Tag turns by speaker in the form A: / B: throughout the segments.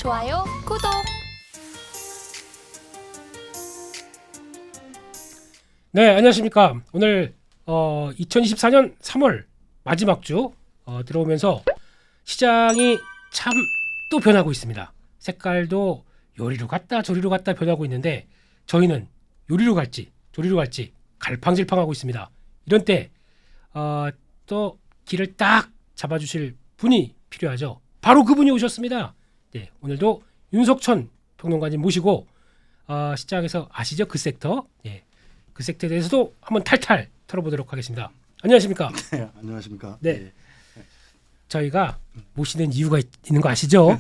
A: 좋아요, 구독.
B: 네, 안녕하십니까. 오늘 2024년 3월 마지막 주 들어오면서 시장이 참 또 변하고 있습니다. 색깔도 요리로 갔다 저리로 갔다 변하고 있는데 저희는 요리로 갈지 조리로 갈지 갈팡질팡하고 있습니다. 이런 때 또 길을 딱 잡아주실 분이 필요하죠. 바로 그분이 오셨습니다. 네, 오늘도 윤석천 평론가님 모시고 시장에서 아시죠? 그 섹터. 네, 그 섹터에 대해서도 한번 탈탈 털어보도록 하겠습니다. 안녕하십니까?
C: 네, 안녕하십니까?
B: 네.
C: 예.
B: 저희가 모시는 이유가 있는 거 아시죠?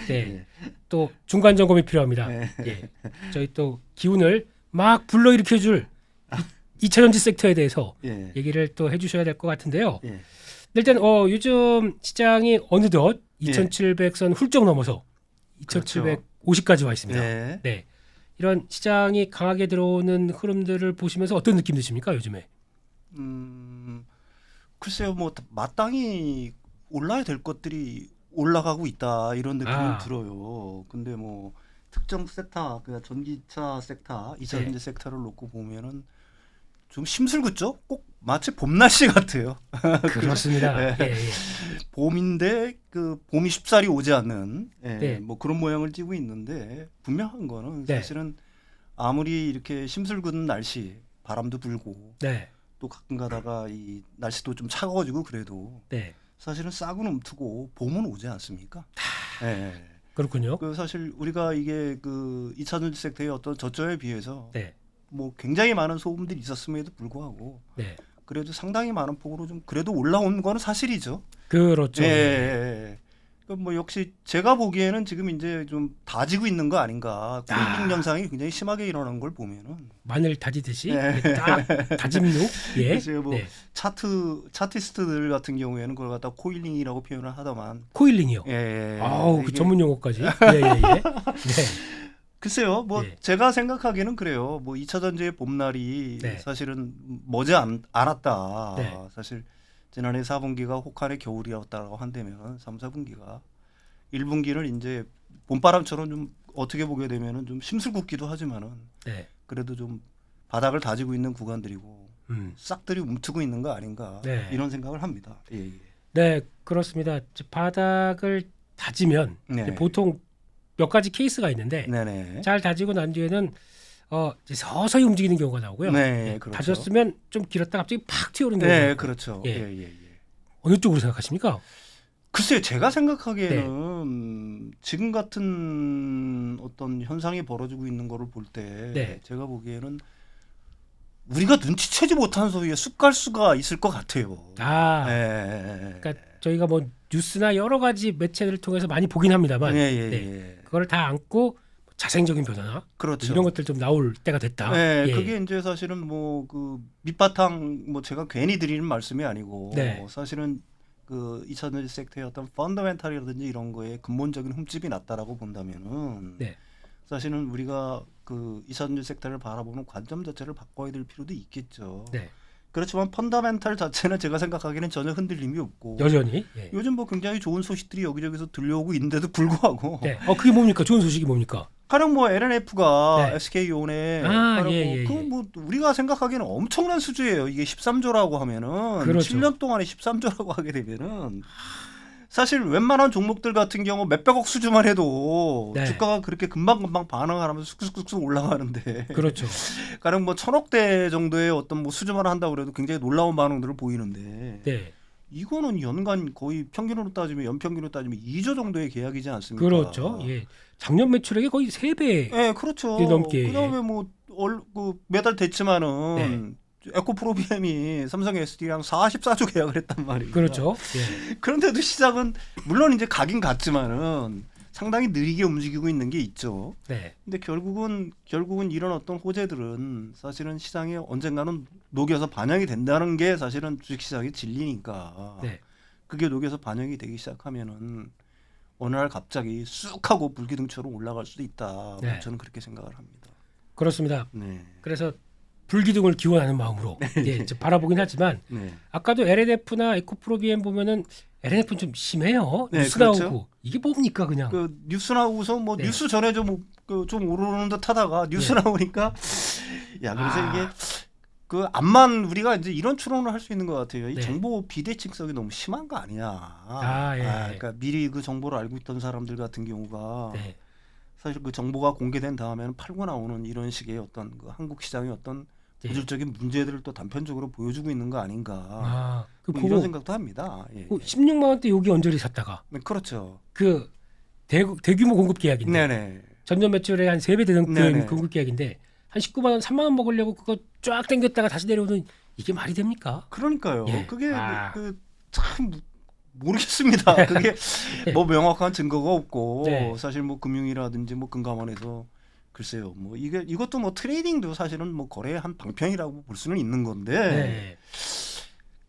B: 네. 또 중간 점검이 필요합니다.
C: 네.
B: 예. 저희 또 기운을 막 불러일으켜줄 2차전지 섹터에 대해서
C: 예.
B: 얘기를 또 해주셔야 될 것 같은데요.
C: 예.
B: 일단 요즘 시장이 어느덧 2,700선 훌쩍 넘어서 2,750까지 와 있습니다.
C: 네.
B: 네. 이런 시장이 강하게 들어오는 흐름들을 보시면서 어떤 느낌 드십니까 요즘에?
C: 글쎄요, 뭐 마땅히 올라야 될 것들이 올라가고 있다 이런 느낌은 들어요. 근데 뭐 특정 섹터, 그러니까 전기차 섹터, 이차전지
B: 네.
C: 섹터를 놓고 보면은 좀 심술궂죠? 꼭 마치 봄 날씨 같아요.
B: 그렇습니다.
C: 네.
B: 예, 예.
C: 봄인데 그 봄이 쉽사리 오지 않는
B: 네.
C: 뭐 그런 모양을 띠고 있는데 분명한 거는
B: 네.
C: 사실은 아무리 이렇게 심술궂은 날씨, 바람도 불고
B: 네.
C: 또 가끔 가다가 이 날씨도 좀 차가워지고 그래도
B: 네.
C: 사실은 싹은 움트고 봄은 오지 않습니까? 네.
B: 그렇군요.
C: 그 사실 우리가 이게 그 2차전지 섹터의 어떤 저점에 비해서
B: 네.
C: 뭐 굉장히 많은 소음들이 있었음에도 불구하고
B: 네.
C: 그래도 상당히 많은 폭으로 좀 그래도 올라온 거는 사실이죠.
B: 그렇죠.
C: 예. 뭐 역시 제가 보기에는 지금 이제 좀 다지고 있는 거 아닌가. 코일링 현상이 굉장히 심하게 일어나는 걸 보면은
B: 마늘 다지듯이
C: 네.
B: 딱 다짐로 예.
C: 글쎄요, 뭐
B: 네.
C: 차티스트들 같은 경우에는 그걸 갖다 코일링이라고 표현을 하더만.
B: 코일링이요.
C: 예.
B: 아우 그
C: 이게
B: 전문 용어까지. 예예예. 네.
C: 글쎄요, 뭐
B: 예.
C: 제가 생각하기에는 그래요. 뭐 2차 전지의 봄날이
B: 네.
C: 사실은 않았다.
B: 네.
C: 사실 지난해 4분기가 혹한의 겨울이었다고 한다면 3, 4분기가 1분기는 이제 봄바람처럼 좀 어떻게 보게 되면은 좀 심술궂기도 하지만은
B: 네.
C: 그래도 좀 바닥을 다지고 있는 구간들이고 싹들이 움트고 있는 거 아닌가
B: 네.
C: 이런 생각을 합니다. 예, 예.
B: 네 그렇습니다. 바닥을 다지면
C: 네.
B: 보통 몇 가지 케이스가 있는데
C: 네네.
B: 잘 다지고 난 뒤에는 이제 서서히 움직이는 경우가 나오고요.
C: 네, 그렇죠.
B: 다졌으면 좀 길었다 갑자기 팍 튀어오는 경우가
C: 네,
B: 있고.
C: 그렇죠.
B: 예.
C: 예, 예, 예.
B: 어느 쪽으로 생각하십니까?
C: 글쎄요, 제가
B: 네.
C: 생각하기에는 지금 같은 어떤 현상이 벌어지고 있는 거를 볼 때
B: 네.
C: 제가 보기에는 우리가 눈치채지 못한 소위에 쑥갈수가 있을 것 같아요.
B: 그러니까 저희가 뭐 뉴스나 여러 가지 매체들을 통해서 많이 보긴 합니다만
C: 예.
B: 그걸 다 안고 자생적인 변화나
C: 그렇죠.
B: 이런 것들 좀 나올 때가 됐다.
C: 네,
B: 예.
C: 그게 이제 사실은 뭐 그 밑바탕 뭐 제가 괜히 드리는 말씀이 아니고
B: 네.
C: 사실은 그 2차전지 섹터의 어떤 펀더멘탈이라든지 이런 거에 근본적인 흠집이 났다라고 본다면은
B: 네.
C: 사실은 우리가 그 2차전지 섹터를 바라보는 관점 자체를 바꿔야 될 필요도 있겠죠.
B: 네.
C: 그렇지만 펀더멘탈 자체는 제가 생각하기에는 전혀 흔들림이 없고
B: 여전히. 예.
C: 요즘 뭐 굉장히 좋은 소식들이 여기저기서 들려오고 있는데도 불구하고
B: 네. 그게 뭡니까? 좋은 소식이 뭡니까?
C: 가령 뭐 LNF가
B: 네.
C: SK온에
B: 예.
C: 그뭐 우리가 생각하기에는 엄청난 수주예요. 이게 13조라고 하면은
B: 그렇죠.
C: 7년 동안에 13조라고 하게 되면은 사실 웬만한 종목들 같은 경우 몇백억 수주만 해도
B: 네.
C: 주가가 그렇게 금방금방 반응을 하면서 쑥쑥쑥 올라가는데
B: 그렇죠.
C: 가령 뭐 1,000억대 정도의 어떤 뭐 수주만 한다고 그래도 굉장히 놀라운 반응들을 보이는데
B: 네.
C: 이거는 연간 거의 평균으로 따지면 연평균으로 따지면 2조 정도의 계약이지 않습니까?
B: 그렇죠. 예. 작년 매출액이 거의 3배.
C: 네, 그렇죠.
B: 넘게.
C: 그다음에 뭐 매달 됐지만은
B: 네.
C: 에코프로비엠이 삼성 SD랑 44조 계약을 했단 말이에요.
B: 그렇죠. 예.
C: 그런데도 시장은 물론 이제 가긴 갔지만은 상당히 느리게 움직이고 있는 게 있죠.
B: 네.
C: 근데 결국은 이런 어떤 호재들은 사실은 시장에 언젠가는 녹여서 반영이 된다는 게 사실은 주식시장의 진리니까.
B: 네.
C: 그게 녹여서 반영이 되기 시작하면은 어느 날 갑자기 쑥 하고 불기둥처럼 올라갈 수도 있다.
B: 네.
C: 저는 그렇게 생각을 합니다.
B: 그렇습니다.
C: 네.
B: 그래서 불기둥을 기원하는 마음으로 이제 바라보긴 하지만
C: 네.
B: 아까도 LNF나 에코프로비엠 보면은 LNF는 좀 심해요.
C: 네,
B: 뉴스
C: 그렇죠.
B: 나오고 이게 뭡니까 그냥.
C: 그 뉴스 나오고서 뭐
B: 네.
C: 뉴스 전에 좀 오르는 듯 하다가 뉴스 나오니까 야 그래서
B: 아.
C: 이게 그 암만 우리가 이제 이런 추론을 할 수 있는 것 같아요. 이
B: 네.
C: 정보 비대칭성이 너무 심한 거 아니야.
B: 예.
C: 그러니까 미리 그 정보를 알고 있던 사람들 같은 경우가
B: 네.
C: 사실 그 정보가 공개된 다음에는 팔고 나오는 이런 식의 어떤 그 한국 시장의 어떤
B: 네.
C: 구조적인 문제들을 또 단편적으로 보여주고 있는 거 아닌가.
B: 그
C: 뭐 이런 생각도 합니다. 예.
B: 16만 원대 여기 언저리 샀다가
C: 네, 그렇죠.
B: 그 대규모 공급 계약인데
C: 네네.
B: 전년 매출의 한 3배 되는
C: 네네.
B: 공급 계약인데 한 19만 원, 3만 원 먹으려고 그거 쫙 당겼다가 다시 내려오는 이게 말이 됩니까?
C: 그러니까요.
B: 예.
C: 그게
B: 아.
C: 그 참 모르겠습니다. 그게
B: 네.
C: 뭐 명확한 증거가 없고
B: 네.
C: 사실 뭐 금융이라든지 뭐 금감원에서 글쎄요. 뭐 이게 이것도 뭐 트레이딩도 사실은 뭐 거래의 한 방편이라고 볼 수는 있는 건데
B: 네.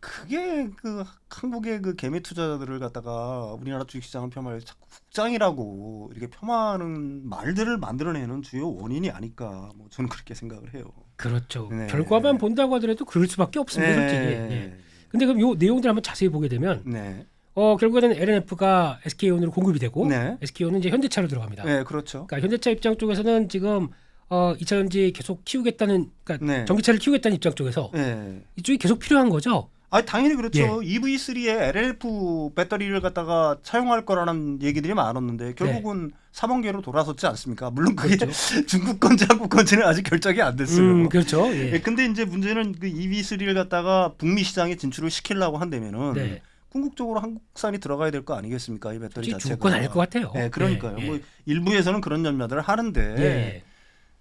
C: 그게 그 한국의 그 개미 투자자들을 갖다가 우리나라 주식시장을 폄하해 자꾸 국장이라고 이렇게 폄하하는 말들을 만들어내는 주요 원인이 아닐까 뭐 저는 그렇게 생각을 해요.
B: 그렇죠.
C: 네.
B: 결과만 본다고 하더라도 그럴 수밖에 없습니다. 솔직히. 예. 근데 그럼 요 내용들 한번 자세히 보게 되면
C: 네.
B: 결국에는 LNF가 SK온으로 공급이 되고
C: 네.
B: SK온은 이제 현대차로 들어갑니다.
C: 네, 그렇죠.
B: 그러니까 현대차 입장 쪽에서는 지금 2차전지 계속 키우겠다는, 그러니까
C: 네.
B: 전기차를 키우겠다는 입장 쪽에서
C: 네.
B: 이쪽이 계속 필요한 거죠.
C: 아, 당연히 그렇죠.
B: 예.
C: EV3에 LLF 배터리를 갖다가 차용할 거라는 얘기들이 많았는데 결국은 삼원계로 돌아섰지 않습니까? 물론 그게
B: 그렇죠.
C: 중국 건지 한국 건지는 아직 결정이 안 됐어요.
B: 그렇죠. 예.
C: 예, 근데 이제 문제는 그 EV3를 갖다가 북미 시장에 진출을 시키려고 한다면은
B: 네.
C: 궁극적으로 한국산이 들어가야 될 거 아니겠습니까? 이 배터리
B: 솔직히
C: 자체가.
B: 죽을 건 아닐 것 같아요.
C: 네, 그러니까요.
B: 예.
C: 뭐 일부에서는 그런 염려들을 하는데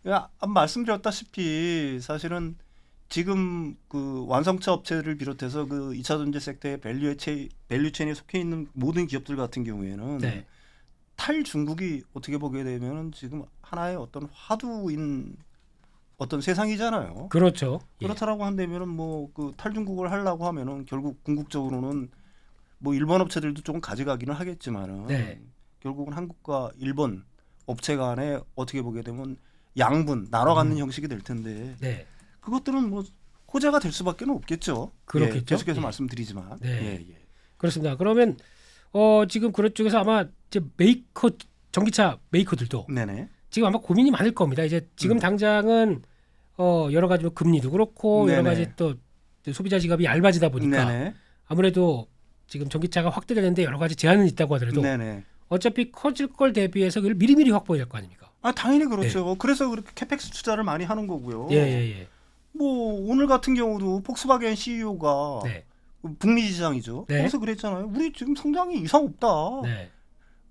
B: 예.
C: 말씀드렸다시피 사실은 지금 그 완성차 업체를 비롯해서 그 2차 전지 섹터의 밸류체인에 속해 있는 모든 기업들 같은 경우에는
B: 네.
C: 탈중국이 어떻게 보게 되면은 지금 하나의 어떤 화두인 어떤 세상이잖아요.
B: 그렇죠. 예.
C: 그렇다라고 한다면은 뭐 그 탈중국을 하려고 하면은 결국 궁극적으로는 뭐 일본 업체들도 조금 가져가기는 하겠지만은
B: 네.
C: 결국은 한국과 일본 업체 간에 어떻게 보게 되면 양분 나눠 갖는 형식이 될 텐데
B: 네.
C: 그것들은 뭐 호재가 될 수밖에 없겠죠.
B: 그렇겠죠.
C: 예, 계속해서
B: 예.
C: 말씀드리지만.
B: 네.
C: 예.
B: 그렇습니다. 그러면 지금 그런 쪽에서 아마 이제 전기차 메이커들도
C: 네네.
B: 지금 아마 고민이 많을 겁니다. 이제 지금 당장은 여러 가지 뭐 금리도 그렇고 여러
C: 네네.
B: 가지 또 소비자 지갑이 얇아지다 보니까
C: 네네.
B: 아무래도 지금 전기차가 확대되는데 여러 가지 제한은 있다고 하더라도
C: 네네.
B: 어차피 커질 걸 대비해서 그걸 미리미리 확보해야 될 거 아닙니까?
C: 아 당연히 그렇죠. 그래서 그렇게 캐펙스 투자를 많이 하는 거고요.
B: 예.
C: 뭐 오늘 같은 경우도 폭스바겐 CEO가
B: 네.
C: 북미 시장이죠.
B: 네.
C: 거기서 그랬잖아요. 우리 지금 성장이 이상 없다.
B: 네.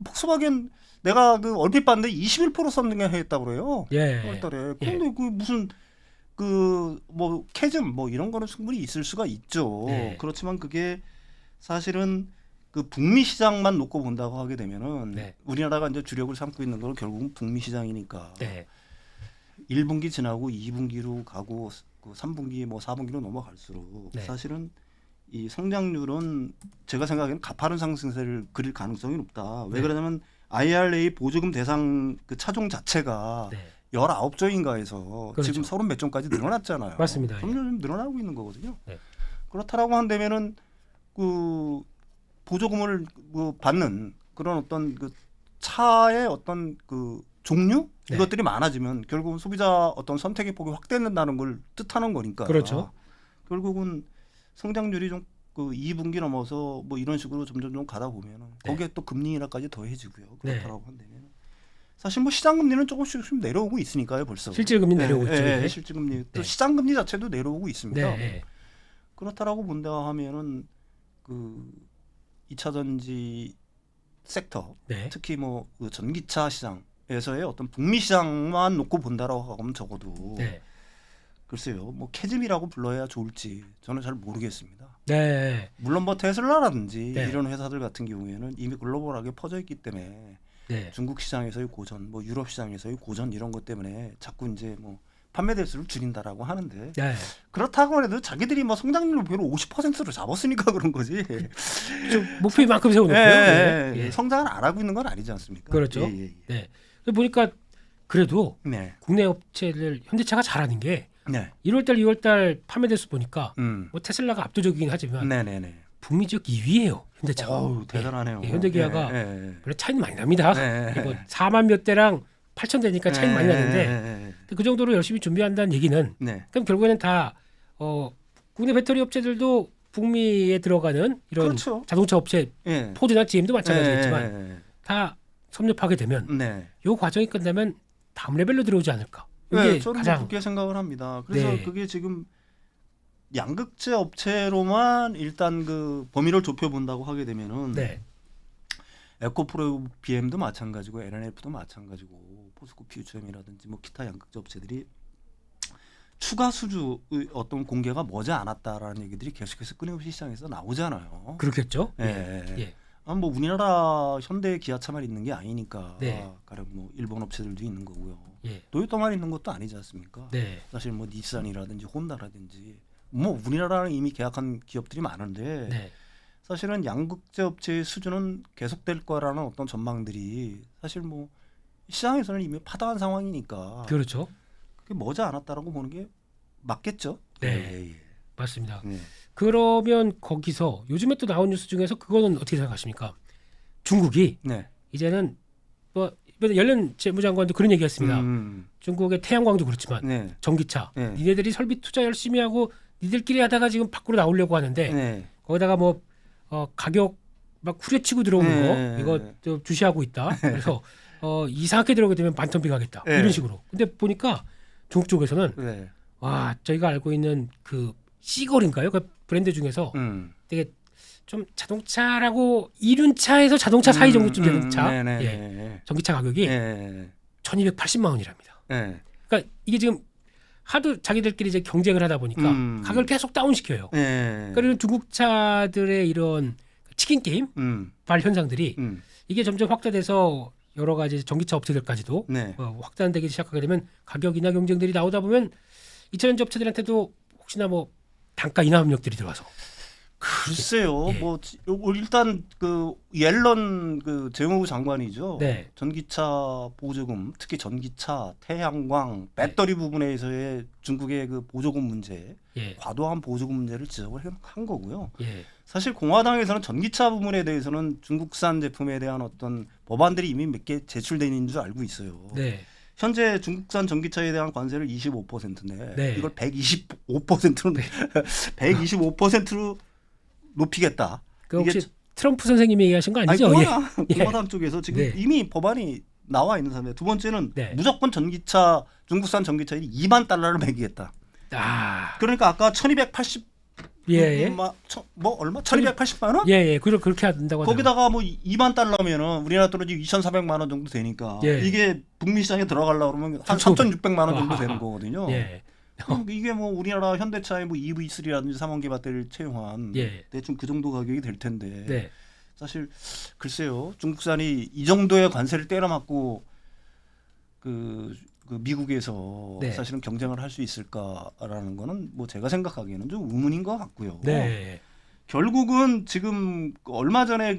C: 폭스바겐 내가 그 얼핏 봤는데 21% 성장했다고 그래요.
B: 예.
C: 4월달에. 근데 그 무슨 그 뭐 캐즘 뭐 이런 거는 충분히 있을 수가 있죠.
B: 네.
C: 그렇지만 그게 사실은 그 북미 시장만 놓고 본다고 하게 되면은
B: 네.
C: 우리나라가 이제 주력을 삼고 있는 건 결국은 북미 시장이니까
B: 네.
C: 1분기 지나고 2분기로 가고 그 3분기 뭐 4분기로 넘어갈수록
B: 네.
C: 사실은 이 성장률은 제가 생각에는 가파른 상승세를 그릴 가능성이 높다. 왜
B: 네.
C: 그러냐면 IRA 보조금 대상 그 차종 자체가
B: 네.
C: 19조인가에서
B: 그렇죠.
C: 지금 30 몇 조까지 늘어났잖아요.
B: 맞습니다. 예.
C: 점점 늘어나고 있는 거거든요.
B: 네.
C: 그렇다라고 한다면은 그 보조금을 뭐 받는 그런 어떤 그 차의 어떤 그 종류
B: 네.
C: 이것들이 많아지면 결국은 소비자 어떤 선택의 폭이 확대된다는 걸 뜻하는 거니까.
B: 그렇죠.
C: 결국은 성장률이 좀 그 2분기 넘어서 뭐 이런 식으로 점점 좀 가다 보면은
B: 네.
C: 거기에 또 금리 인하까지 더해지고요.
B: 네.
C: 그렇다라고 한다면 사실 뭐 시장 금리는 조금씩 내려오고 있으니까요, 벌써.
B: 실질 금리 내려오고 있죠.
C: 예,
B: 이게.
C: 실질 금리 또
B: 네.
C: 시장 금리 자체도 내려오고 있습니다.
B: 네.
C: 그렇다라고 본다 하면은 그 2차 전지 섹터,
B: 네.
C: 특히 뭐 그 전기차 시장에서의 어떤 북미 시장만 놓고 본다라고 하면 적어도
B: 네.
C: 글쎄요, 뭐 캐즘이라고 불러야 좋을지 저는 잘 모르겠습니다.
B: 네.
C: 물론 뭐 테슬라라든지
B: 네.
C: 이런 회사들 같은 경우에는 이미 글로벌하게 퍼져 있기 때문에
B: 네.
C: 중국 시장에서의 고전, 뭐 유럽 시장에서의 고전 이런 것 때문에 자꾸 이제 뭐 판매 대수를 줄인다라고 하는데
B: 네.
C: 그렇다고 해도 자기들이 뭐 성장률 목표를 50%로 잡았으니까 그런 거지.
B: 좀 목표만큼 세워놓고요. 예.
C: 성장을 안 하고 있는 건 아니지 않습니까?
B: 그렇죠.
C: 예.
B: 네. 보니까 그래도
C: 네.
B: 국내 업체들 현대차가 잘하는 게
C: 네.
B: 1월달, 2월달 판매 대수 보니까
C: 음.
B: 뭐 테슬라가 압도적이긴 하지만
C: 네네네.
B: 북미 지역 2위예요. 현대차가.
C: 어우, 대단하네요.
B: 현대기아가
C: 예, 예, 예.
B: 물론 차이는 많이 납니다.
C: 네.
B: 이거 4만 몇 대랑 8천 대니까 차이는 많이 나는데
C: 네.
B: 그 정도로 열심히 준비한다는 얘기는
C: 네.
B: 그럼 결국에는 다 국내 배터리 업체들도 북미에 들어가는 이런
C: 그렇죠.
B: 자동차 업체
C: 예.
B: 포드나 GM도 마찬가지겠지만
C: 예.
B: 다 섭렵하게 되면
C: 네.
B: 이 과정이 끝나면 다음 레벨로 들어오지 않을까. 이게
C: 네, 저는
B: 가장
C: 그렇게 생각을 합니다. 그래서
B: 네.
C: 그게 지금 양극재 업체로만 일단 그 범위를 좁혀 본다고 하게 되면은
B: 네.
C: 에코프로 BM도 마찬가지고 LNF도 마찬가지고 포스코 퓨처엠이라든지 뭐 기타 양극재 업체들이 추가 수주의 어떤 공개가 머지않았다라는 얘기들이 계속해서 끊임없이 시장에서 나오잖아요.
B: 그렇겠죠.
C: 예.
B: 예.
C: 뭐 우리나라 현대 기아차만 있는 게 아니니까
B: 네.
C: 가령 뭐 일본 업체들도 있는 거고요.
B: 예.
C: 도요타만 있는 것도 아니지 않습니까?
B: 네.
C: 사실 뭐 닛산이라든지 혼다라든지 뭐 우리나라는 이미 계약한 기업들이 많은데
B: 네.
C: 사실은 양극재 업체의 수준은 계속될 거라는 어떤 전망들이 사실 뭐 시장에서는 이미 파다한 상황이니까
B: 그렇죠.
C: 그게 머지않았다라고 보는 게 맞겠죠?
B: 네. 맞습니다.
C: 네.
B: 그러면 거기서 요즘에 또 나온 뉴스 중에서 그거는 어떻게 생각하십니까? 중국이
C: 네.
B: 이제는 뭐 이번에 연련 재무장관도 그런 얘기했습니다. 중국의 태양광도 그렇지만
C: 네.
B: 전기차
C: 네.
B: 니네들이 설비 투자 열심히 하고 니들끼리 하다가 지금 밖으로 나오려고 하는데
C: 네.
B: 거기다가 뭐 가격 막 후려치고 들어오는
C: 네.
B: 거 이거 좀 주시하고 있다. 그래서 이상하게 들어오게 되면 반턴비 가겠다.
C: 네.
B: 이런 식으로. 근데 보니까 중국 쪽에서는
C: 네.
B: 와 저희가 알고 있는 그 시걸인가요? 그 브랜드 중에서 되게 좀 자동차라고 이륜차에서 자동차 사이 정도쯤 되는 차,
C: 네네.
B: 예. 전기차 가격이
C: 네.
B: 1,280만 원이랍니다.
C: 네.
B: 그러니까 이게 지금 하도 자기들끼리 이제 경쟁을 하다 보니까 가격을 계속 다운시켜요.
C: 네.
B: 그러니까 중국 차들의 이런 치킨 게임 발 현상들이 이게 점점 확대돼서 여러 가지 전기차 업체들까지도
C: 네.
B: 확산되기 시작하게 되면 가격 인하 경쟁들이 나오다 보면 2차전지 업체들한테도 혹시나 뭐 단가 인하 압력들이 들어와서
C: 글쎄요.
B: 예.
C: 뭐 일단 그 옐런 그 재무부 장관이죠.
B: 네.
C: 전기차 보조금, 특히 전기차, 태양광, 배터리 부분에서의 중국의 그 보조금 문제,
B: 예.
C: 과도한 보조금 문제를 지적을 한 거고요.
B: 예.
C: 사실 공화당에서는 전기차 부분에 대해서는 중국산 제품에 대한 어떤 법안들이 이미 몇 개 제출되어 있는 줄 알고 있어요.
B: 네.
C: 현재 중국산 전기차에 대한 관세를 25%인데
B: 네.
C: 이걸 125%로 125%로 높이겠다.
B: 그 혹시
C: 이게
B: 트럼프 선생님이 얘기하신 거 아니죠?
C: 공화당 쪽에서 지금
B: 네.
C: 이미 법안이 나와 있는 상태. 두 번째는
B: 네.
C: 무조건 전기차 중국산 전기차에 2만 달러를 매기겠다.
B: 아,
C: 그러니까 아까 1,280
B: 예.
C: 뭐 얼마? 1,280만 원?
B: 예, 예. 그렇게 한다고 하더라고요.
C: 거기다가 뭐 2만 달러면은 우리나라 돈으로 2,400만 원 정도 되니까
B: 예.
C: 이게 북미 시장에 들어가려고 그러면 한 3,600만 원 정도 되는 거거든요.
B: 예.
C: 이게 뭐 우리나라 현대차의 뭐 EV3라든지 3원기 배터리를 채용한
B: 예.
C: 대충 그 정도 가격이 될 텐데
B: 네.
C: 사실 글쎄요 중국산이 이 정도의 관세를 때려맞고 그 미국에서
B: 네.
C: 사실은 경쟁을 할 수 있을까라는 거는 뭐 제가 생각하기에는 좀 의문인 것 같고요.
B: 네.
C: 결국은 지금 얼마 전에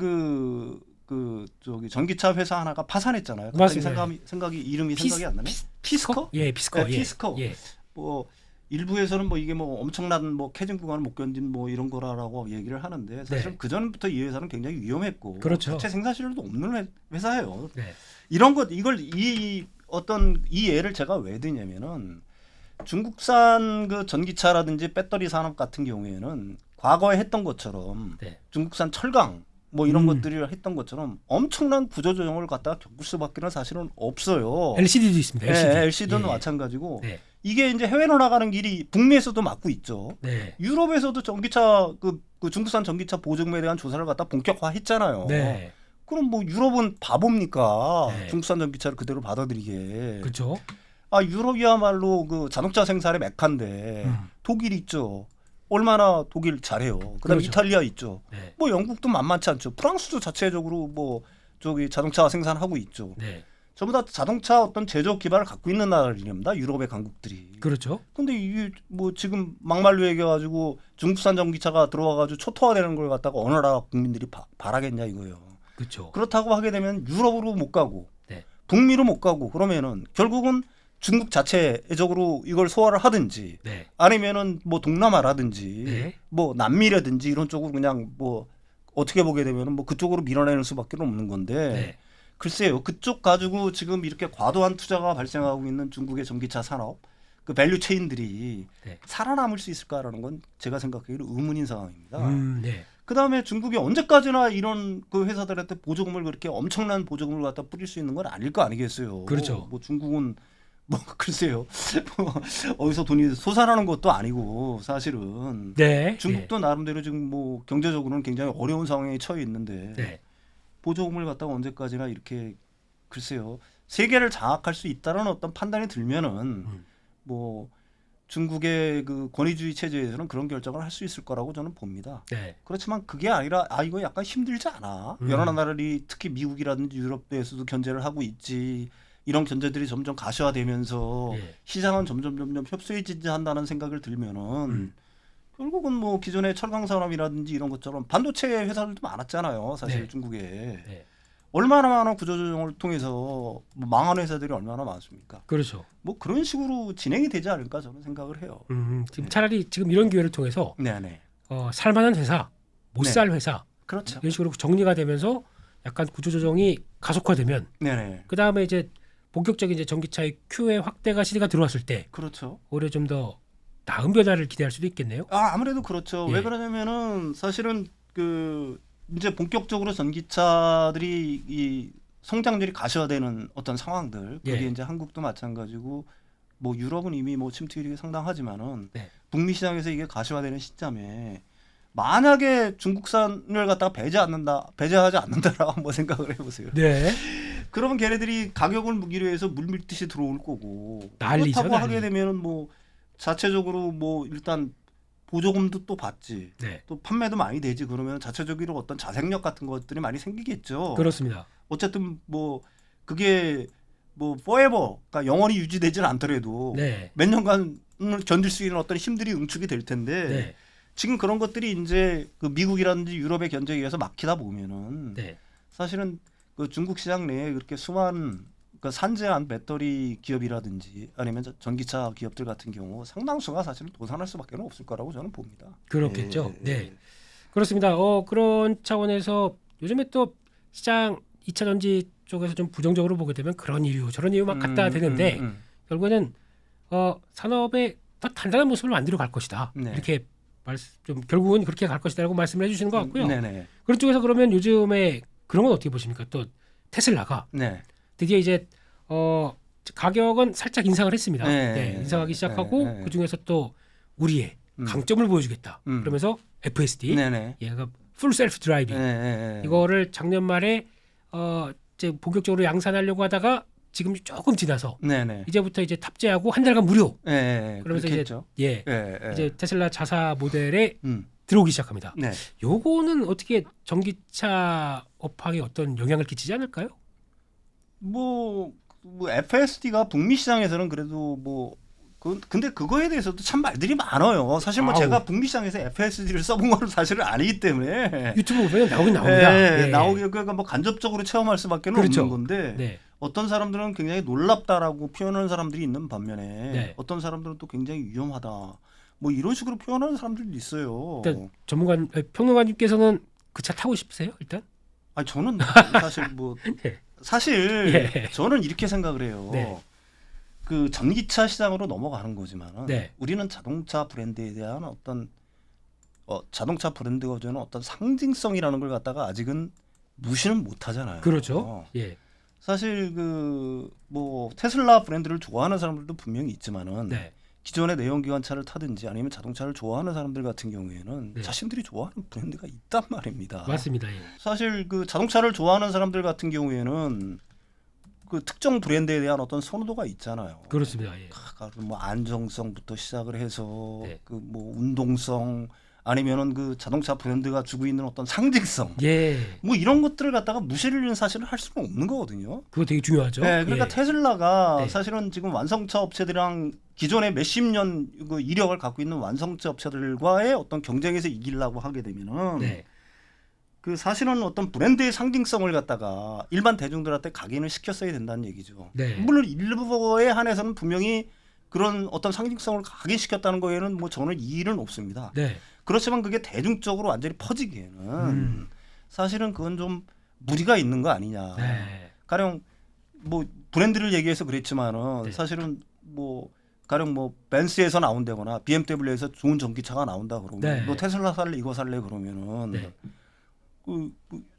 C: 저기 전기차 회사 하나가 파산했잖아요. 갑자기
B: 맞습니다.
C: 생각이 이름이 생각이 안 나네. 피스커?
B: 예, 피스커.
C: 네,
B: 예.
C: 피스커.
B: 예.
C: 뭐 일부에서는 뭐 이게 뭐 엄청난 뭐 캐증 구간을 못 견딘 뭐 이런 거라고 얘기를 하는데 사실은
B: 네.
C: 그 전부터 이 회사는 굉장히 위험했고
B: 그렇죠.
C: 자체 생산실도 없는 회사예요.
B: 네.
C: 이런 것 이걸 이 예를 제가 왜 드냐면은 중국산 그 전기차라든지 배터리 산업 같은 경우에는 과거에 했던 것처럼
B: 네.
C: 중국산 철강 뭐 이런 것들이 했던 것처럼 엄청난 구조조정을 갖다가 겪을 수밖에는 사실은 없어요.
B: LCD도 있습니다. LCD.
C: 네, LCD는
B: 예.
C: 마찬가지고
B: 네.
C: 이게 이제 해외로 나가는 길이 북미에서도 막고 있죠.
B: 네.
C: 유럽에서도 전기차 그 중국산 전기차 보조금에 대한 조사를 갖다 본격화했잖아요.
B: 네.
C: 그럼 뭐 유럽은 바보입니까?
B: 네.
C: 중국산 전기차를 그대로 받아들이게.
B: 그렇죠.
C: 유럽이야말로 그 자동차 생산의 메카인데 독일 있죠. 얼마나 독일 잘해요. 그다음에
B: 그렇죠.
C: 이탈리아 있죠.
B: 네.
C: 뭐 영국도 만만치 않죠. 프랑스도 자체적으로 뭐 저기 자동차 생산하고 있죠.
B: 네.
C: 전부 다 자동차 어떤 제조업 기반을 갖고 있는 나라들입니다. 유럽의 강국들이.
B: 그렇죠.
C: 근데 이게 뭐 지금 막말로 얘기해가지고 중국산 전기차가 들어와가지고 초토화되는 걸 갖다가 어느 나라 국민들이 바라겠냐 이거예요.
B: 그렇죠.
C: 그렇다고 하게 되면 유럽으로 못 가고
B: 네.
C: 북미로 못 가고 그러면은 결국은 중국 자체적으로 이걸 소화를 하든지
B: 네.
C: 아니면은 뭐 동남아라든지
B: 네.
C: 뭐 남미라든지 이런 쪽으로 그냥 뭐 어떻게 보게 되면은 뭐 그쪽으로 밀어내는 수밖에 없는 건데
B: 네.
C: 글쎄요 그쪽 가지고 지금 이렇게 과도한 투자가 발생하고 있는 중국의 전기차 산업 그 밸류 체인들이
B: 네.
C: 살아남을 수 있을까라는 건 제가 생각하기로 의문인 상황입니다.
B: 네.
C: 그 다음에 중국이 언제까지나 이런 그 회사들한테 보조금을 그렇게 엄청난 보조금을 갖다 뿌릴 수 있는 건 아닐 거 아니겠어요.
B: 그렇죠.
C: 뭐 중국은 뭐 글쎄요. 뭐 어디서 돈이 솟아나는 것도 아니고 사실은
B: 네.
C: 중국도 나름대로 지금 뭐 경제적으로는 굉장히 어려운 상황에 처해 있는데
B: 네.
C: 보조금을 갖다가 언제까지나 이렇게 글쎄요. 세계를 장악할 수 있다는 어떤 판단이 들면은 뭐 중국의 그 권위주의 체제에서는 그런 결정을 할 수 있을 거라고 저는 봅니다.
B: 네.
C: 그렇지만 그게 아니라 이거 약간 힘들지 않아? 여러 나라들이 특히 미국이라든지 유럽에서도 견제를 하고 있지. 이런 견제들이 점점 가시화되면서
B: 예.
C: 시장은 점점 협소해지지 한다는 생각을 들면은 결국은 뭐 기존의 철강 산업이라든지 이런 것처럼 반도체 회사들도 많았잖아요. 사실
B: 네.
C: 중국에
B: 네.
C: 얼마나 많은 구조조정을 통해서 뭐 망한 회사들이 얼마나 많습니까?
B: 그렇죠.
C: 뭐 그런 식으로 진행이 되지 않을까 저는 생각을 해요.
B: 지금 차라리 지금 이런 기회를 통해서
C: 네네.
B: 살만한 회사, 못
C: 네.
B: 살 회사
C: 그렇죠.
B: 이런 식으로 정리가 되면서 약간 구조조정이 가속화되면
C: 네네.
B: 그 다음에 이제 본격적인 이제 전기차의 큐의 확대가 시대가 들어왔을 때
C: 그렇죠.
B: 오히려 좀 더 나은 변화를 기대할 수도 있겠네요.
C: 아무래도 그렇죠.
B: 예.
C: 왜 그러냐면은 사실은 그 이제 본격적으로 전기차들이 이 성장률이 가시화되는 어떤 상황들 그게
B: 예.
C: 이제 한국도 마찬가지고 뭐 유럽은 이미 뭐 침투율이 상당하지만은
B: 네.
C: 북미 시장에서 이게 가시화되는 시점에 만약에 중국산을 갖다가 배제하지 않는다라고 한번 생각을 해보세요.
B: 네.
C: 그러면 걔네들이 가격을 무기로 해서 물밀듯이 들어올 거고
B: 난리죠,
C: 그렇다고
B: 난리.
C: 하게 되면은 뭐 자체적으로 뭐 일단 보조금도 또 받지
B: 네.
C: 또 판매도 많이 되지 그러면 자체적으로 어떤 자생력 같은 것들이 많이 생기겠죠.
B: 그렇습니다.
C: 어쨌든 뭐 그게 뭐 forever 그러니까 영원히 유지되지는 않더라도
B: 네.
C: 몇 년간 견딜 수 있는 어떤 힘들이 응축이 될 텐데
B: 네.
C: 지금 그런 것들이 이제 그 미국이라든지 유럽의 견제에 의해서 막히다 보면은
B: 네.
C: 사실은 그 중국 시장 내에 그렇게 수많은 그 산재한 배터리 기업이라든지 아니면 전기차 기업들 같은 경우 상당수가 사실은 도산할 수밖에 없을 거라고 저는 봅니다.
B: 그렇겠죠.
C: 예,
B: 네.
C: 예.
B: 그렇습니다. 그런 차원에서 요즘에 또 시장 2차 전지 쪽에서 좀 부정적으로 보게 되면 그런 이유 저런 이유 막 갖다 대는데 결국에는 산업의 더 단단한 모습을 만들어 갈 것이다.
C: 네.
B: 이렇게 좀 결국은 그렇게 갈 것이다라고 말씀을 해주시는 것 같고요.
C: 네네.
B: 그런 쪽에서 그러면 요즘에 그런 건 어떻게 보십니까? 또 테슬라가
C: 네.
B: 드디어 이제 가격은 살짝 인상을 했습니다.
C: 네.
B: 네, 인상하기 시작하고
C: 네.
B: 그 중에서 또 우리의 강점을 보여주겠다. 그러면서 FSD,
C: 네네.
B: 얘가 풀 셀프 드라이빙
C: 네.
B: 이거를 작년 말에 이제 본격적으로 양산하려고 하다가 지금 조금 지나서
C: 네네.
B: 이제부터 이제 탑재하고 한 달간 무료.
C: 네.
B: 그러면서
C: 그렇겠죠.
B: 이제 이제 테슬라 자사 모델에 들어오기 시작합니다.
C: 네.
B: 요거는 어떻게 전기차 업황에 어떤 영향을 끼치지 않을까요?
C: 뭐 FSD가 북미 시장에서는 그래도 뭐 근데 그거에 대해서도 참 말들이 많아요. 사실 뭐
B: 아우.
C: 제가 북미 시장에서 FSD를 써본 거는 사실은 아니기 때문에
B: 유튜브 보면 나오긴 나옵니다. 예.
C: 나오기 그러니까 뭐 간접적으로 체험할 수밖에
B: 그렇죠.
C: 없는 건데
B: 네.
C: 어떤 사람들은 굉장히 놀랍다라고 표현하는 사람들이 있는 반면에
B: 네.
C: 어떤 사람들은 또 굉장히 위험하다. 뭐 이런 식으로 표현하는 사람들도 있어요.
B: 일단 평론가님께서는 그 차 타고 싶으세요? 일단?
C: 아니 저는 사실 뭐
B: 네.
C: 사실
B: 예.
C: 저는 이렇게 생각을 해요.
B: 네.
C: 그 전기차 시장으로 넘어가는 거지만은
B: 네.
C: 우리는 자동차 브랜드에 대한 어떤 자동차 브랜드가 주는 어떤 상징성이라는 걸 갖다가 아직은 무시는 못 하잖아요.
B: 그렇죠. 예.
C: 사실 그 뭐 테슬라 브랜드를 좋아하는 사람들도 분명히 있지만은
B: 네.
C: 기존의 내연기관차를 타든지 아니면 자동차를 좋아하는 사람들 같은 경우에는
B: 네.
C: 자신들이 좋아하는 브랜드가 있단 말입니다.
B: 맞습니다. 예.
C: 사실 그 자동차를 좋아하는 사람들 같은 경우에는 그 특정 브랜드에 대한 어떤 선호도가 있잖아요.
B: 그렇습니다. 예.
C: 뭐 안정성부터 시작을 해서
B: 네.
C: 그 뭐 운동성 아니면은 그 자동차 브랜드가 주고 있는 어떤 상징성
B: 예.
C: 뭐 이런 것들을 갖다가 무시를 사실은 할 수는 없는 거거든요.
B: 그거 되게 중요하죠.
C: 네, 그러니까
B: 예.
C: 테슬라가
B: 네.
C: 사실은 지금 완성차 업체들이랑 기존의 몇십 년 그 이력을 갖고 있는 완성차 업체들과의 어떤 경쟁에서 이기려고 하게 되면은
B: 네.
C: 그 사실은 어떤 브랜드의 상징성을 갖다가 일반 대중들한테 각인을 시켰어야 된다는 얘기죠.
B: 네.
C: 물론 일부에 한해서는 분명히 그런 어떤 상징성을 각인시켰다는 거에는 뭐 저는 이의는 없습니다.
B: 네.
C: 그렇지만 그게 대중적으로 완전히 퍼지기에는 사실은 그건 좀 무리가 있는 거 아니냐.
B: 네.
C: 가령 뭐 브랜드를 얘기해서 그랬지만은
B: 네.
C: 사실은 뭐 가령 뭐 벤츠에서 나온다거나 BMW에서 좋은 전기차가 나온다 그러면
B: 네.
C: 너 테슬라 살래 이거 살래 그러면은
B: 네.
C: 그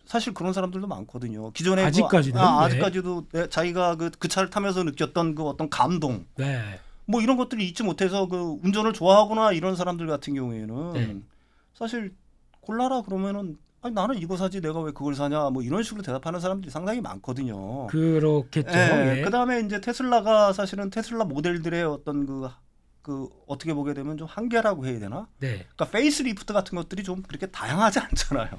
C: 사실 그런 사람들도 많거든요. 기존에
B: 아직까지는?
C: 아직까지도 자기가 그 차를 타면서 느꼈던 그 어떤 감동
B: 네.
C: 뭐 이런 것들이 잊지 못해서 그 운전을 좋아하거나 이런 사람들 같은 경우에는
B: 네.
C: 사실 골라라 그러면은 아니 나는 이거 사지 내가 왜 그걸 사냐 뭐 이런 식으로 대답하는 사람들이 상당히 많거든요.
B: 그렇겠죠.
C: 예,
B: 예.
C: 그다음에 이제 테슬라가 사실은 테슬라 모델들의 어떤 그 어떻게 보게 되면 좀 한계라고 해야 되나?
B: 네.
C: 그러니까 페이스리프트 같은 것들이 좀 그렇게 다양하지 않잖아요.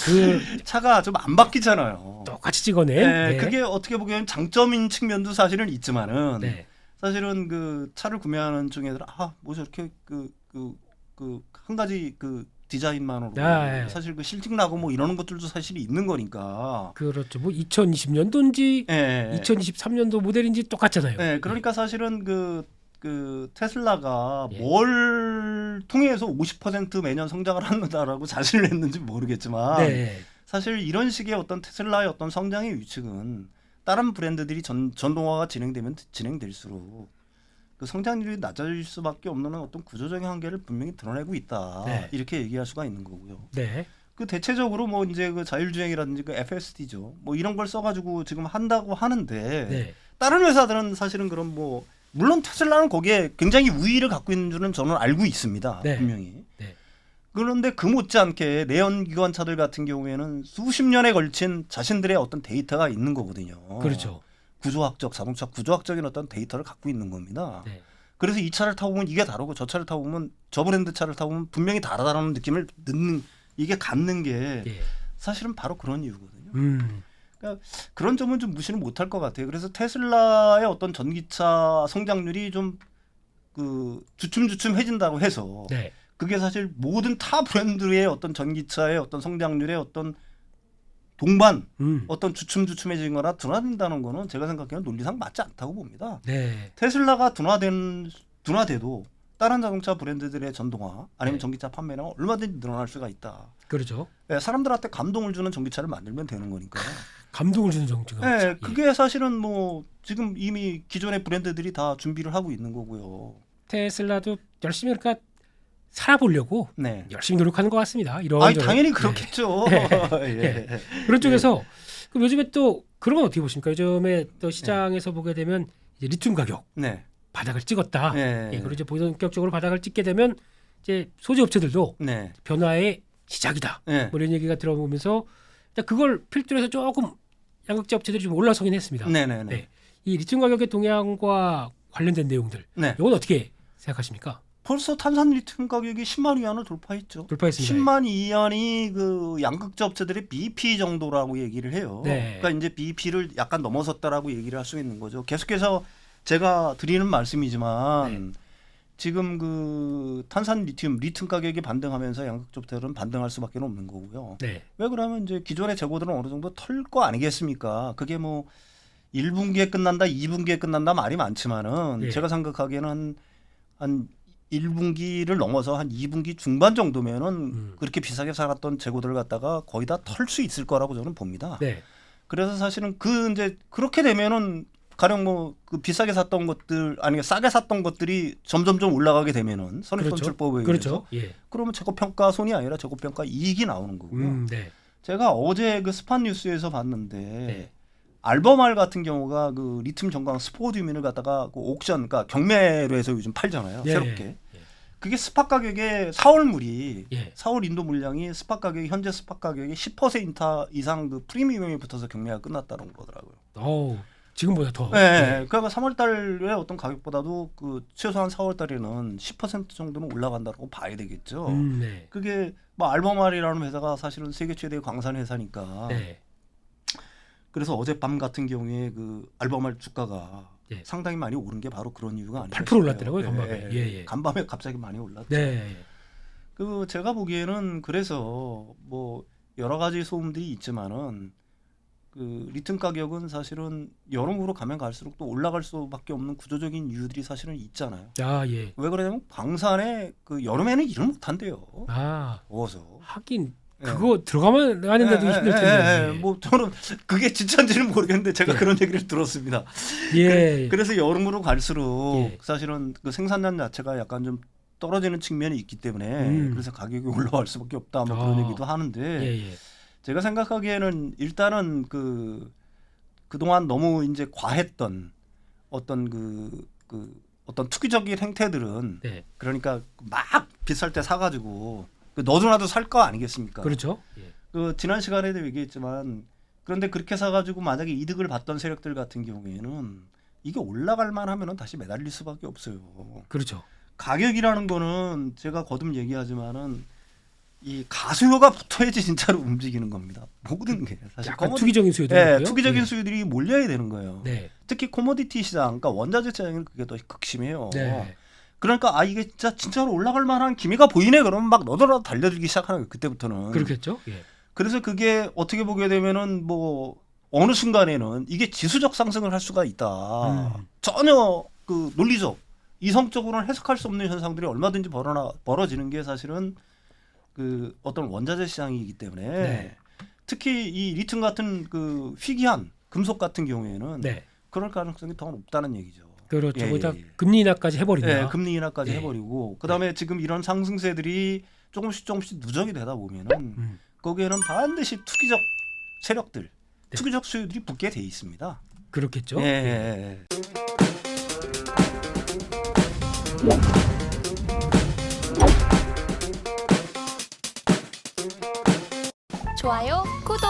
B: 그
C: 차가 좀 안 바뀌잖아요.
B: 똑같이 찍어낸.
C: 네,
B: 네.
C: 그게 어떻게 보면 장점인 측면도 사실은 있지만은
B: 네.
C: 사실은 그 차를 구매하는 중에들 뭐 저렇게 한 가지 그 디자인만으로
B: 네.
C: 사실 그 실증 나고 뭐 이러는 것들도 사실 있는 거니까.
B: 그렇죠. 뭐 2020년도인지
C: 예.
B: 2023년도 모델인지 똑같잖아요.
C: 네, 그러니까 사실은 그 테슬라가
B: 예.
C: 뭘 통해서 50% 매년 성장을 한다라고 자신을 했는지 모르겠지만
B: 네.
C: 사실 이런 식의 어떤 테슬라의 어떤 성장의 위축은 다른 브랜드들이 전동화가 진행될수록 그 성장률이 낮아질 수밖에 없는 어떤 구조적인 한계를 분명히 드러내고 있다.
B: 네.
C: 이렇게 얘기할 수가 있는 거고요.
B: 네.
C: 그 대체적으로 뭐 이제 그 자율주행이라든지 그 FSD죠. 뭐 이런 걸 써가지고 지금 한다고 하는데
B: 네.
C: 다른 회사들은 사실은 그런 뭐 물론 테슬라는 거기에 굉장히 우위를 갖고 있는 줄은 저는 알고 있습니다.
B: 네.
C: 분명히.
B: 네.
C: 그런데 그 못지않게 내연기관차들 같은 경우에는 수십 년에 걸친 자신들의 어떤 데이터가 있는 거거든요.
B: 그렇죠.
C: 자동차 구조학적인 어떤 데이터를 갖고 있는 겁니다.
B: 네.
C: 그래서 이 차를 타고 보면 이게 다르고 저 차를 타고 보면 저 브랜드 차를 타고 보면 분명히 다르다는 느낌을 이게 갖는 게
B: 예.
C: 사실은 바로 그런 이유거든요. 그러니까 그런 점은 좀 무시는 못할 것 같아요. 그래서 테슬라의 어떤 전기차 성장률이 좀 그 주춤주춤해진다고 해서
B: 네.
C: 그게 사실 모든 타 브랜드의 어떤 전기차의 어떤 성장률의 어떤 동반 어떤 주춤주춤해진 거나 둔화된다는 거는 제가 생각하기에는 논리상 맞지 않다고 봅니다.
B: 네.
C: 테슬라가 둔화돼도 다른 자동차 브랜드들의 전동화 아니면
B: 네.
C: 전기차 판매량은 얼마든지 늘어날 수가 있다.
B: 그렇죠.
C: 네, 사람들한테 감동을 주는 전기차를 만들면 되는 거니까요.
B: 감동을 주는 정치가.
C: 네, 그게 사실은 뭐 지금 이미 기존의 브랜드들이 다 준비를 하고 있는 거고요.
B: 테슬라도 열심히 그러니까 살아보려고
C: 네.
B: 열심히 노력하는 것 같습니다. 이런
C: 아니 당연히 그렇겠죠. 예.
B: 그런 쪽에서 그럼 요즘에 또 그런 건 어떻게 보십니까? 요즘에 또 시장에서 보게 되면 이제 리튬 가격
C: 네.
B: 바닥을 찍었다.
C: 네.
B: 그리고 이제 본격적으로 바닥을 찍게 되면 이제 소재 업체들도
C: 네.
B: 변화의 시작이다.
C: 네.
B: 뭐 이런 얘기가 들어오면서 일단 그걸 필두로 해서 조금 양극재 업체들이 좀 올라서긴 했습니다.
C: 네네네.
B: 네. 이 리튬 가격의 동향과 관련된 내용들,
C: 네.
B: 이건 어떻게 생각하십니까?
C: 벌써 탄산 리튬 가격이 10만 위안을 돌파했죠.
B: 돌파했습니다.
C: 10만 위안이 그 양극재 업체들의 BP 정도라고 얘기를 해요.
B: 네.
C: 그러니까 이제 BP를 약간 넘어섰다라고 얘기를 할 수 있는 거죠. 계속해서 제가 드리는 말씀이지만 지금 그 탄산 리튬 가격이 반등하면서 양극재 업체들은 반등할 수밖에 없는 거고요.
B: 네.
C: 왜 그러면 이제 기존의 재고들은 어느 정도 털 거 아니겠습니까? 그게 뭐 1분기에 끝난다, 2분기에 끝난다 말이 많지만은
B: 예.
C: 제가 생각하기에는 한 1분기를 넘어서 한 2분기 중반 정도면은 그렇게 비싸게 살았던 재고들을 갖다가 거의 다 털 수 있을 거라고 저는 봅니다.
B: 네.
C: 그래서 사실은 그 이제 그렇게 되면은 가령 뭐 그 비싸게 샀던 것들 아니 싸게 샀던 것들이 점점점 올라가게 되면은 선입선출법에 의해서
B: 그렇죠. 예.
C: 그러면 재고평가 손이 아니라 재고평가 이익이 나오는 거고요.
B: 네.
C: 제가 어제 그 스팟 뉴스에서 봤는데
B: 네.
C: 알버말 같은 경우가 그 리튬 전광 스포디움을 갖다가 그 옥션, 그러니까 경매로 해서 요즘 팔잖아요.
B: 예.
C: 새롭게.
B: 예.
C: 그게 스팟 가격의 4월물이
B: 예.
C: 4월 인도 물량이 스팟 가격이 현재 스팟 가격이 10% 이상 그 프리미엄이 붙어서 경매가 끝났다는 거더라고요.
B: 어우, 지금보다 더.
C: 네. 그러니까 3월 달에 어떤 가격보다도 그 최소한 4월 달에는 10% 정도는 올라간다고 봐야 되겠죠.
B: 네.
C: 그게 뭐 알버말이라는 회사가 사실은 세계 최대의 광산 회사니까.
B: 네.
C: 그래서 어젯밤 같은 경우에 그 알버말 주가가
B: 예.
C: 상당히 많이 오른 게 바로 그런 이유가 아닐까
B: 8% 올랐더라고요, 간밤에. 예.
C: 간밤에 갑자기 많이 올랐죠.
B: 네.
C: 그 제가 보기에는 그래서 뭐 여러 가지 소음들이 있지만은 그 리튬 가격은 사실은 여름으로 가면 갈수록 또 올라갈 수밖에 없는 구조적인 이유들이 사실은 있잖아요.
B: 아 예.
C: 왜 그러냐면 광산에 그 여름에는 일을 못 한대요.
B: 아
C: 더워서.
B: 하긴
C: 예.
B: 그거 들어가면 하는데도 힘들 텐데.
C: 뭐 저는 그게 진짜인지는 모르겠는데 제가
B: 예.
C: 그런 얘기를 들었습니다.
B: 예.
C: 그래서 여름으로 갈수록
B: 예.
C: 사실은 그 생산량 자체가 약간 좀 떨어지는 측면이 있기 때문에 그래서 가격이 올라갈 수밖에 없다 뭐 그런
B: 아.
C: 얘기도 하는데
B: 예.
C: 제가 생각하기에는 일단은 그동안 너무 이제 과했던 어떤 어떤 투기적인 행태들은
B: 네.
C: 그러니까 막 비쌀 때 사가지고 너도나도 살 거 아니겠습니까?
B: 그렇죠. 예.
C: 그 지난 시간에도 얘기했지만 그런데 그렇게 사가지고 만약에 이득을 봤던 세력들 같은 경우에는 이게 올라갈 만하면은 다시 매달릴 수밖에 없어요.
B: 그렇죠.
C: 가격이라는 거는 제가 거듭 얘기하지만은 이 가수요가 붙어야지 진짜로 움직이는 겁니다. 모든 게 사실
B: 약간 투기적인 수요도 있고요.
C: 투기적인
B: 예.
C: 수요들이 몰려야 되는 거예요.
B: 네.
C: 특히 코모디티 시장, 그러니까 원자재 시장은 그게 더 극심해요.
B: 네.
C: 그러니까 이게 진짜로 올라갈 만한 기미가 보이네 그러면 막 너도나도 달려들기 시작하는 거예요. 그때부터는.
B: 그렇겠죠. 예.
C: 그래서 그게 어떻게 보게 되면은 뭐 어느 순간에는 이게 지수적 상승을 할 수가 있다. 전혀 그 논리적, 이성적으로는 해석할 수 없는 현상들이 얼마든지 벌어지는 게 사실은 그 어떤 원자재 시장이기 때문에
B: 네.
C: 특히 이 리튬 같은 그 희귀한 금속 같은 경우에는
B: 네.
C: 그럴 가능성이 더 높다는 얘기죠.
B: 그렇죠.
C: 예,
B: 거기다
C: 예.
B: 금리 인하까지 해버린다.
C: 네, 금리 인하까지
B: 예.
C: 해버리고 그다음에 지금 이런 상승세들이 조금씩 누적이 되다 보면은 거기에는 반드시 투기적 세력들,
B: 네.
C: 투기적 수요들이 붙게 돼 있습니다.
B: 그렇겠죠.
C: 예.
A: 좋아요, 구독.